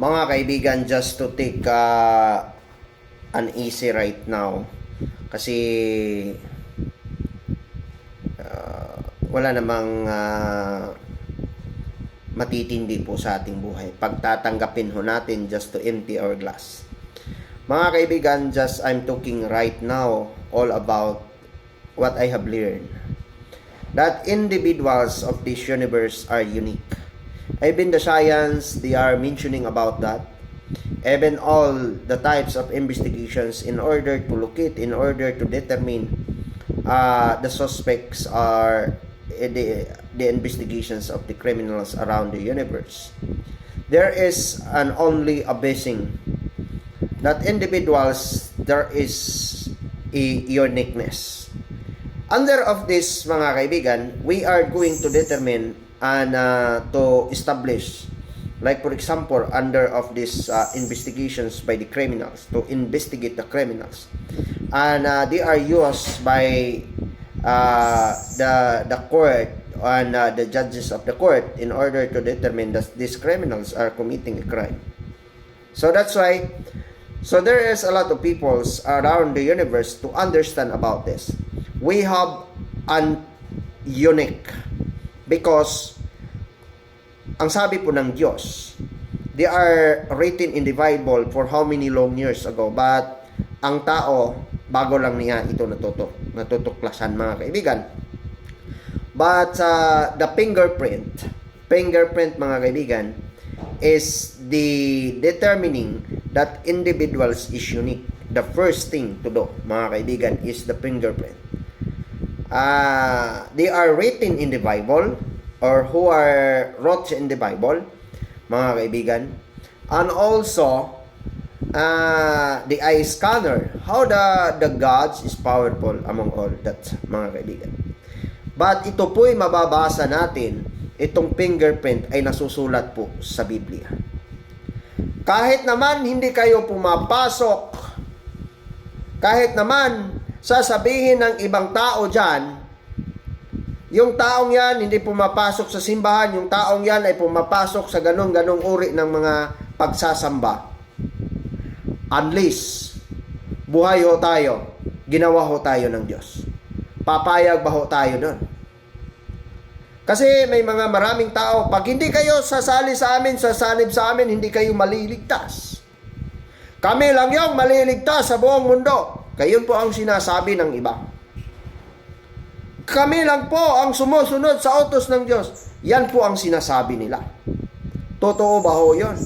Mga kaibigan, just to take an easy right now. Kasi wala namang matitindi po sa ating buhay. Pagtatanggapin ho natin just to empty our glass. Mga kaibigan, just I'm talking right now all about what I have learned. That individuals of this universe are unique. Even the science, they are mentioning about that. Even all the types of investigations in order to locate, in order to determine the suspects are the investigations of the criminals around the universe. There is an only a blessing that individuals, there is a uniqueness. Under of this, mga kaibigan, we are going to determine and to establish, like for example, under of these investigations by the criminals, to investigate the criminals, and they are used by the court and the judges of the court in order to determine that these criminals are committing a crime. So that's why, so there is a lot of peoples around the universe to understand about this. We have an unique, because ang sabi po ng Diyos, they are written in the Bible for how many long years ago, but ang tao, bago lang niya ito natutuklasan, mga kaibigan. But the fingerprint mga kaibigan, is the determining that individuals is unique. The first thing to do, mga kaibigan, is the fingerprint. They are written in the Bible, or who are wrote in the Bible, mga kaibigan. And also the eye scanner, how the gods is powerful among all that, mga kaibigan. But ito po'y mababasa natin, itong fingerprint ay nasusulat po sa Biblia. Kahit naman hindi kayo pumapasok, kahit naman sasabihin ng ibang tao dyan, yung taong yan hindi pumapasok sa simbahan, yung taong yan ay pumapasok sa ganong-ganong uri ng mga pagsasamba. Unless, buhay ho tayo, ginawa ho tayo ng Diyos. Papayag ba ho tayo doon? Kasi may mga maraming tao, pag hindi kayo sasali sa amin, sasanib sa amin, hindi kayo maliligtas. Kami lang yung maliligtas sa buong mundo. Kayon po ang sinasabi ng iba. Kami lang po ang sumusunod sa utos ng Diyos. Yan po ang sinasabi nila. Totoo ba ho yun?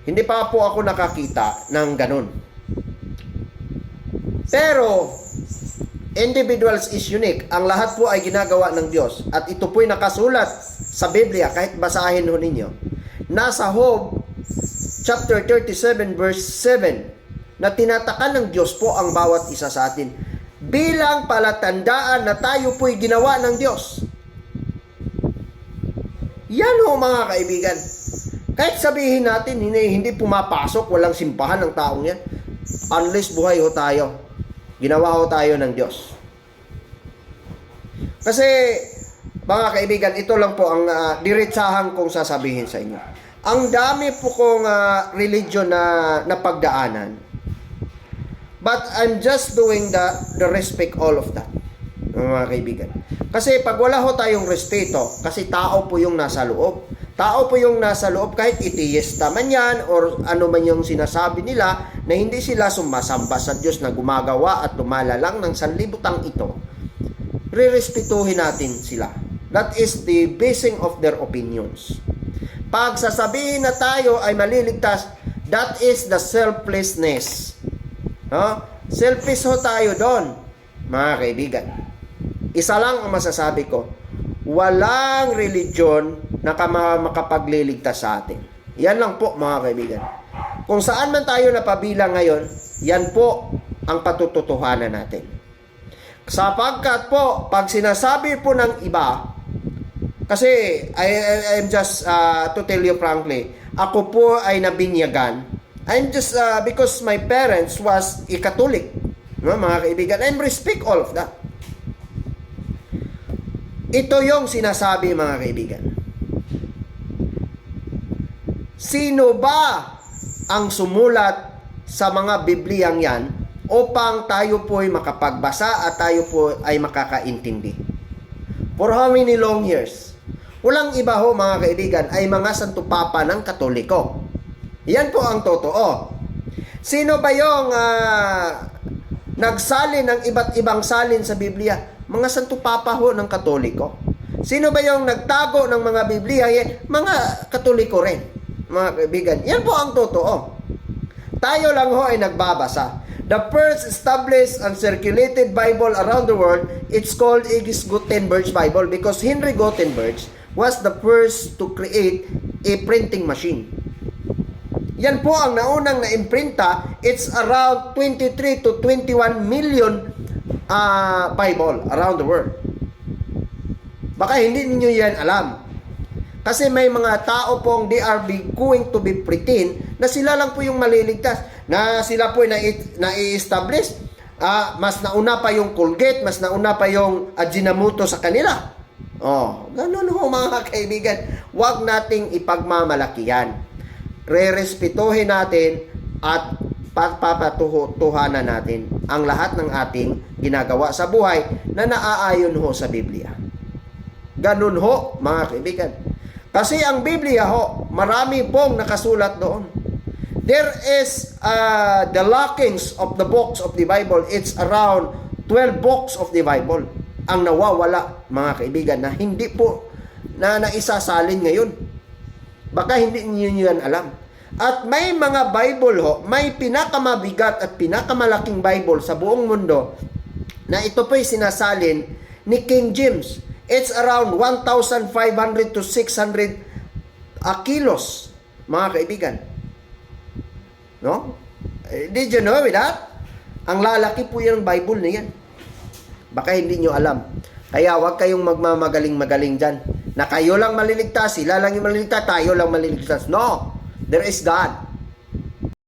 Hindi pa po ako nakakita ng ganun. Pero, individuals is unique. Ang lahat po ay ginagawa ng Diyos. At ito po'y nakasulat sa Biblia, kahit basahin ho ninyo. Nasa Job, chapter 37, verse 7, na tinatakan ng Diyos po ang bawat isa sa atin bilang palatandaan na tayo po'y ginawa ng Diyos. Yan ho, mga kaibigan. Kahit sabihin natin, hindi pumapasok, walang simbahan ng taong yan. Unless buhay ho tayo. Ginawa ho tayo ng Diyos. Kasi, mga kaibigan, ito lang po ang diretsahan kong sasabihin sa inyo. Ang dami po kong religion na napagdaanan. But I'm just doing the respect all of that, mga kaibigan. Kasi pag wala ho tayong respeto, kasi tao po yung nasa loob. Tao po yung nasa loob, kahit itiesta man yan, or ano man yung sinasabi nila, na hindi sila sumasamba sa Diyos na gumagawa at lumalalang ng sanlibutang ito. Rirespetuhin natin sila. That is the basing of their opinions. Pag sasabihin na tayo ay maliligtas, that is the selflessness. Selfish ho tayo doon, mga kaibigan. Isa lang ang masasabi ko, walang religion na makapagliligtas sa atin. Yan lang po, mga kaibigan. Kung saan man tayo napabilang ngayon, yan po ang patututuhanan natin. Sapagkat po, pag sinasabi po ng iba, kasi I'm just to tell you frankly, ako po ay nabinyagan. I'm just because my parents was a Catholic, mga kaibigan. I respect all of that. Ito yung sinasabi, mga kaibigan. Sino ba ang sumulat sa mga Bibliyang yan upang tayo po'y makapagbasa at tayo po ay makakaintindi? For how many long years? Walang iba ho mga kaibigan ay mga Santo Papa ng Katoliko. Yan po ang totoo. Sino ba yung nagsalin ng iba't ibang salin sa Biblia? Mga Santo Papa ho ng Katoliko. Sino ba yung nagtago ng mga Biblia? Mga Katoliko rin. Mga kaibigan, yan po ang totoo. Tayo lang ho ay nagbabasa. The first established and circulated Bible around the world, it's called Igis Gutenberg's Bible because Henry Gutenberg was the first to create a printing machine. Yan po ang naunang na-imprinta. It's around 23 to 21 million Bible around the world. Baka hindi niyo yan alam. Kasi may mga tao pong they are going to be pretend na sila lang po yung maliligtas. Na sila po na-i-establish. Mas nauna pa yung Colgate, mas nauna pa yung Ajinomoto sa kanila. Ganun ho mga kaibigan. Huwag nating ipagmamalaki yan. Re-respetuhin natin at papatuhanan natin ang lahat ng ating ginagawa sa buhay na naaayon ho sa Biblia. Ganun ho mga kaibigan. Kasi ang Biblia ho, marami pong nakasulat doon. There is the lockings of the books of the Bible. It's around 12 books of the Bible ang nawawala, mga kaibigan, na hindi po na naisasalin ngayon. Baka hindi niyo yan alam. At may mga Bible ho, may pinakamabigat at pinakamalaking Bible sa buong mundo na ito po'y sinasalin ni King James. It's around 1,500 to 600 kilos, mga kaibigan. No? Did you know that? Ang lalaki po yung Bible na yan. Baka hindi nyo alam. Kaya huwag kayong magmamagaling-magaling dyan. Na kayo lang maliligtas, sila lang yung maliligtas, tayo lang maliligtas. No! There is God.